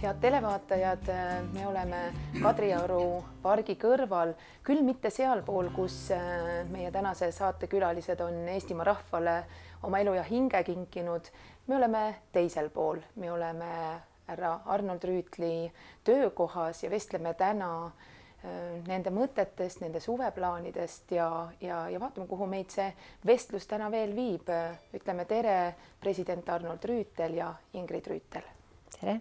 Head televaatajad, me oleme Kadrioru pargi kõrval, küll mitte sealpool, kus meie tänase saatekülalised on Eestimaa rahvale oma elu ja hinge kinkinud. Me oleme teisel pool, me oleme härra Arnold Rüütli töökohas ja vestleme täna nende mõtetest, nende suveplaanidest ja vaatame, kuhu meid see vestlus täna veel viib. Ütleme tere, president Arnold Rüütel ja Ingrid Rüütel. Tere!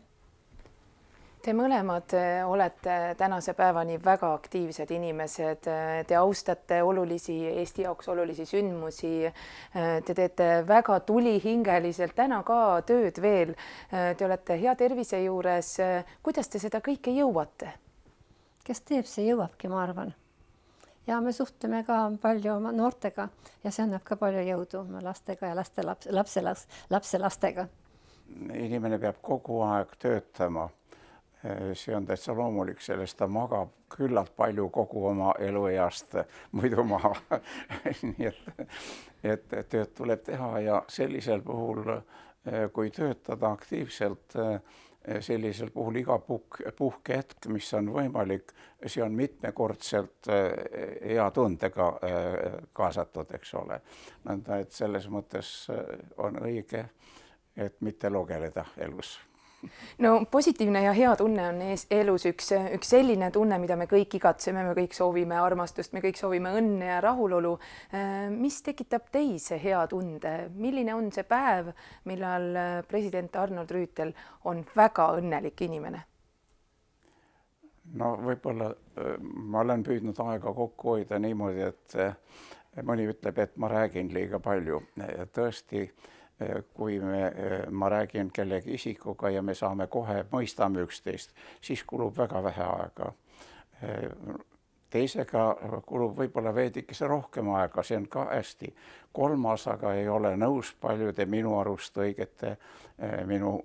Te mõlemad olete tänase päevani väga aktiivsed inimesed. Te austate Eesti jaoks olulisi sündmusi. Te teete väga tulihingeliselt täna ka tööd veel. Te olete hea tervise juures. Kuidas te seda kõike jõuate? Kes teeb, see jõuabki, ma arvan. Ja me suhtleme ka palju oma noortega ja see annab ka palju jõudu lastega ja lapselastega. Inimene peab kogu aeg töötama. See on täitsa loomulik, sellest ta magab küllalt palju kogu oma elueast muidu maha. Nii et tööd tuleb teha ja sellisel puhul, kui töötada aktiivselt, sellisel puhul iga puhkehetk, mis on võimalik, see on mitmekordselt hea tundega kaasatud, eks ole. Nõnda, et selles mõttes on õige, et mitte logeleda elus. No positiivne ja hea tunne on elus üks selline tunne, mida me kõik igatseme, me kõik soovime armastust, me kõik soovime õnne ja rahulolu. Mis tekitab teise hea tunde? Milline on see päev, millal president Arnold Rüütel on väga õnnelik inimene? No võib-olla ma olen püüdnud aega kokku hoida niimoodi, et mõni ütleb, et ma räägin liiga palju. Tõesti, kui ma räägin kellegi isikuga ja me saame kohe mõistame üksteist, siis kulub väga vähe aega. Teisega kulub võib-olla veidikese rohkem aega, see on ka hästi. Kolmas aga ei ole nõus paljude minu arust õigete minu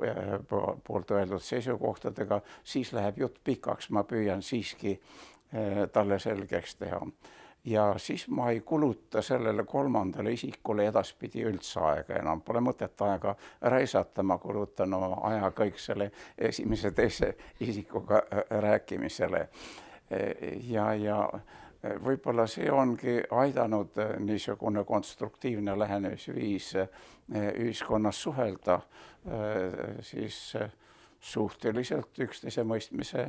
poolt öeldud seisukohtadega, siis läheb jutt pikaks, ma püüan siiski talle selgeks teha. Ja siis ma ei kuluta sellele kolmandale isikule edaspidi üldse aega enam. Pole mõtet aega raisata, ma kulutan oma aja kõik selle esimese teise isikuga rääkimisele. Ja võib-olla see ongi aidanud niisugune konstruktiivne lähenemisviis ühiskonnas suhelda siis suhteliselt üksteise mõistmise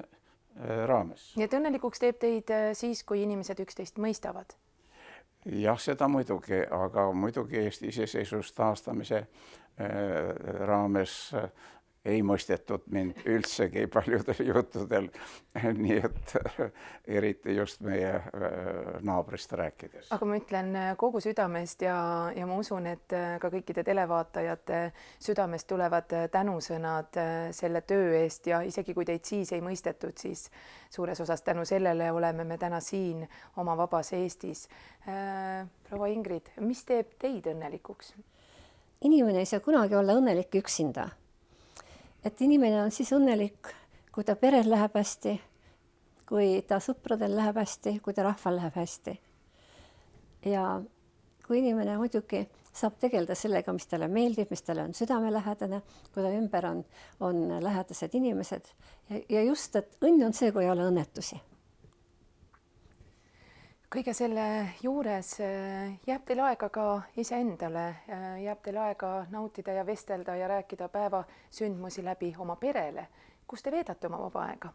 raames. Nii et õnnelikuks teeb teid siis, kui inimesed üksteist mõistavad? Jah, seda muidugi, aga muidugi Eesti iseseisvuse taastamise raames ei mõistetud mind üldsegi paljudel juttudel, nii et eriti just meie naabrist rääkides. Aga ma ütlen kogu südamest ja ma usun, et ka kõikide televaatajate südamest tulevad tänusõnad selle töö eest ja isegi kui teid siis ei mõistetud, siis suures osas tänu sellele oleme me täna siin oma vabas Eestis. Proua Ingrid, mis teeb teid õnnelikuks? Inimene ei saa kunagi olla õnnelik üksinda. Et inimene on siis õnnelik, kui ta perel läheb hästi, kui ta sõpradel läheb hästi, kui ta rahval läheb hästi. Ja kui inimene muidugi saab tegeleda sellega, mis talle meeldib, mis talle on südamelähedane, kui ta ümber on lähedased inimesed. Ja just, et õnn on see, kui ei ole õnnetusi. Kõige selle juures jääb teil aega ka iseendale, jääb teil aega nautida ja vestelda ja rääkida päeva sündmusi läbi oma perele. Kus te veedate oma vaba aega?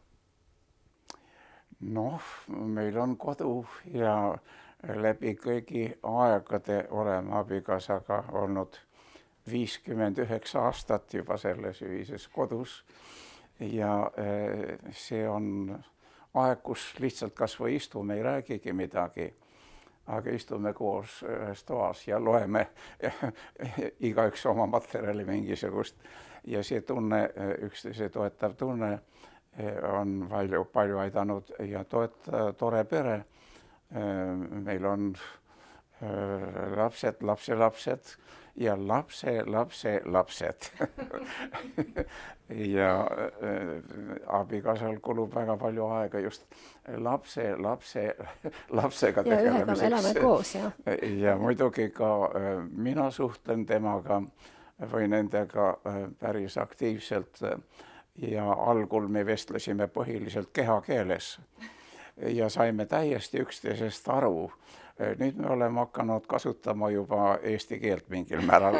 Noh, meil on kodu ja läbi kõigi aegade oleme abikaasaga olnud 59 aastat juba selles ühises kodus ja see on aeg, kus lihtsalt kas või istume, ei räägigi midagi, aga istume koos ühes toas ja loeme igaüks oma materjali mingisugust. Ja see tunne, üksteise toetav tunne on palju aidanud ja tore pere. Meil on lapsed, lapselapsed ja lapselapsed. Ja abikaasal kulub väga palju aega just lapsega tegelemiseks. Ja ühega me elame koos, jah. Ja muidugi ka mina suhtlen temaga või nendega päris aktiivselt ja algul me vestlesime põhiliselt kehakeeles ja saime täiesti üksteisest aru. Nüüd me oleme hakanud kasutama juba eesti keelt mingil määral.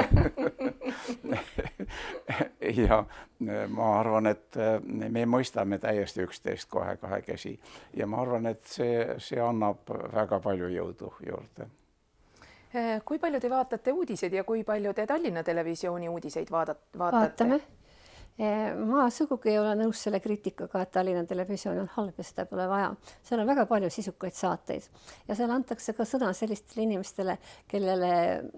Ja ma arvan, et me mõistame täiesti üksteist kohe kahekesi ja ma arvan, et see annab väga palju jõudu juurde. Kui palju te vaatate uudiseid ja kui palju te Tallinna Televisiooni uudiseid vaatate? Vaatame. Ma sugugi ei ole nõus selle kriitikaga, et Tallinna Televisioon on halb ja seda pole vaja. Seal on väga palju sisukaid saateid ja seal antakse ka sõna sellistele inimestele, kellele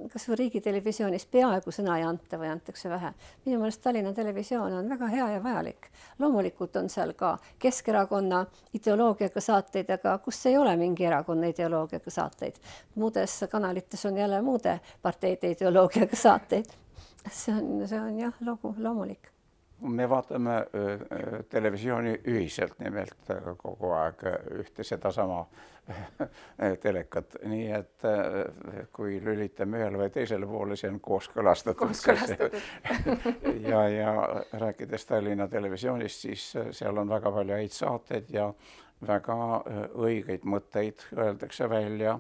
kas või riigitelevisioonis peaaegu sõna ei anta või antakse vähe. Minu meelest Tallinna Televisioon on väga hea ja vajalik. Loomulikult on seal ka Keskerakonna ideoloogiaga saateid, aga kus ei ole mingi erakonna ideoloogiaga saateid. Muudes kanalites on jälle muude parteide ideoloogiaga saateid. See on jah, loomulik. Me vaatame televisiooni ühiselt nimelt kogu aeg ühte sedasama telekat, nii et kui lülitame ühele või teisele poole, see on kooskõlastatud. Ja rääkides Tallinna Televisioonist, siis seal on väga palju häid saateid ja väga õigeid mõtteid öeldakse välja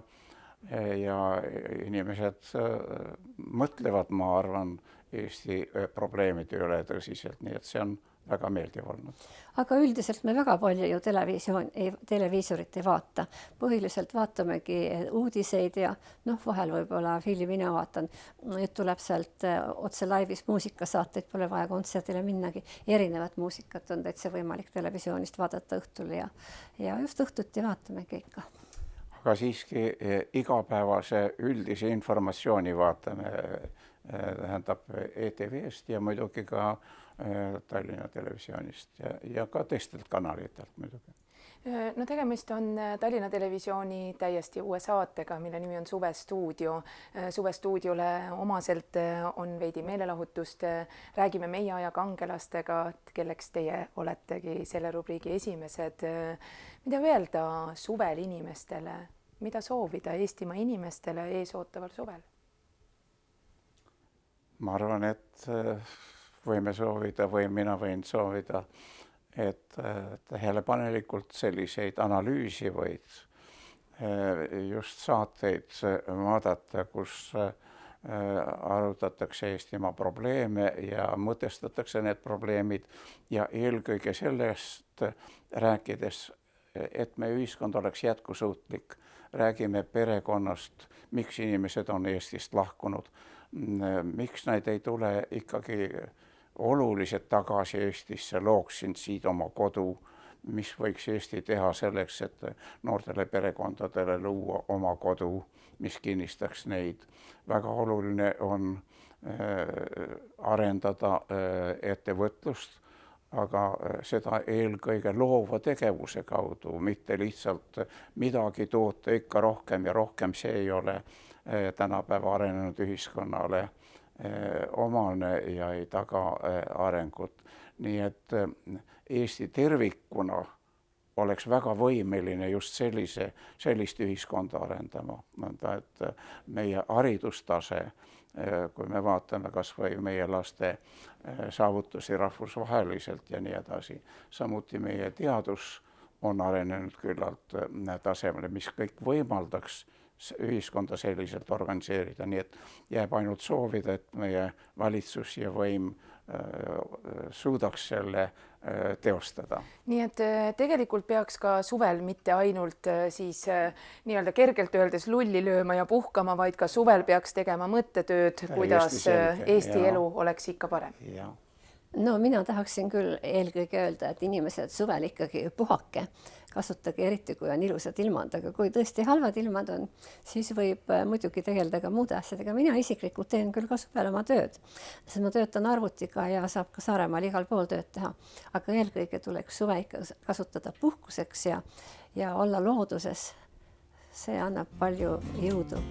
ja inimesed mõtlevad, ma arvan, Eesti probleemide üle tõsiselt, nii et see on väga meeldiv olnud. Aga üldiselt me väga palju ju televiisorit ei vaata. Põhiliselt vaatamegi uudiseid ja vahel võib-olla filmi mina vaatan. Nüüd tuleb sealt otse laivis muusikasaateid, pole vaja kontserdile minnagi. Erinevat muusikat on täitsa võimalik televisioonist vaadata õhtul ja just õhtuti vaatamegi ikka. Aga siiski igapäevase üldise informatsiooni vaatame, tähendab ETV-st ja muidugi ka Tallinna Televisioonist ja ka teistelt kanalitelt muidugi. No tegemist on Tallinna Televisiooni täiesti uue saatega, mille nimi on Suvestuudio. Suvestuudiole omaselt on veidi meelelahutust. Räägime meie aja kangelastega, kelleks teie oletegi selle rubriigi esimesed. Mida öelda suvel inimestele? Mida soovida Eestimaa inimestele eesootaval suvel? Ma arvan, et võime soovida või mina võin soovida, et tähelepanelikult selliseid analüüsivaid just saateid vaadata, kus arutatakse Eestimaa probleeme ja mõtestatakse need probleemid ja eelkõige sellest rääkides, et me ühiskond oleks jätkusuutlik. Räägime perekonnast, miks inimesed on Eestist lahkunud, miks nad ei tule ikkagi oluliselt tagasi Eestisse, looksin siit oma kodu, mis võiks Eesti teha selleks, et noortele perekondadele luua oma kodu, mis kinnistaks neid. Väga oluline on arendada ettevõtlust, aga seda eelkõige loova tegevuse kaudu, mitte lihtsalt midagi toota ikka rohkem ja rohkem, see ei ole tänapäeva arenenud ühiskonnale omane ja ei taga arengut. Nii et Eesti tervikuna oleks väga võimeline just sellist ühiskonda arendama. Et meie haridustase, kui me vaatame kas või meie laste saavutusi rahvusvaheliselt ja nii edasi, samuti meie teadus on arenenud küllalt tasemele, mis kõik võimaldaks ühiskonda selliselt organiseerida, nii et jääb ainult soovida, et meie valitsus ja võim suudaks selle teostada. Nii et tegelikult peaks ka suvel mitte ainult siis nii-öelda kergelt öeldes lulli lööma ja puhkama, vaid ka suvel peaks tegema mõttetööd, kuidas Eesti elu oleks ikka parem. No mina tahaksin küll eelkõige öelda, et inimesed suvel ikkagi puhake, kasutage eriti, kui on ilusad ilmad, aga kui tõesti halvad ilmad on, siis võib muidugi tegeleda ka muude asjadega. Mina isiklikult teen küll ka suvel oma tööd, sest ma töötan arvutiga ja saab ka Saaremaal igal pool tööd teha. Aga eelkõige tuleks suve ikka kasutada puhkuseks ja olla looduses. See annab palju jõudu.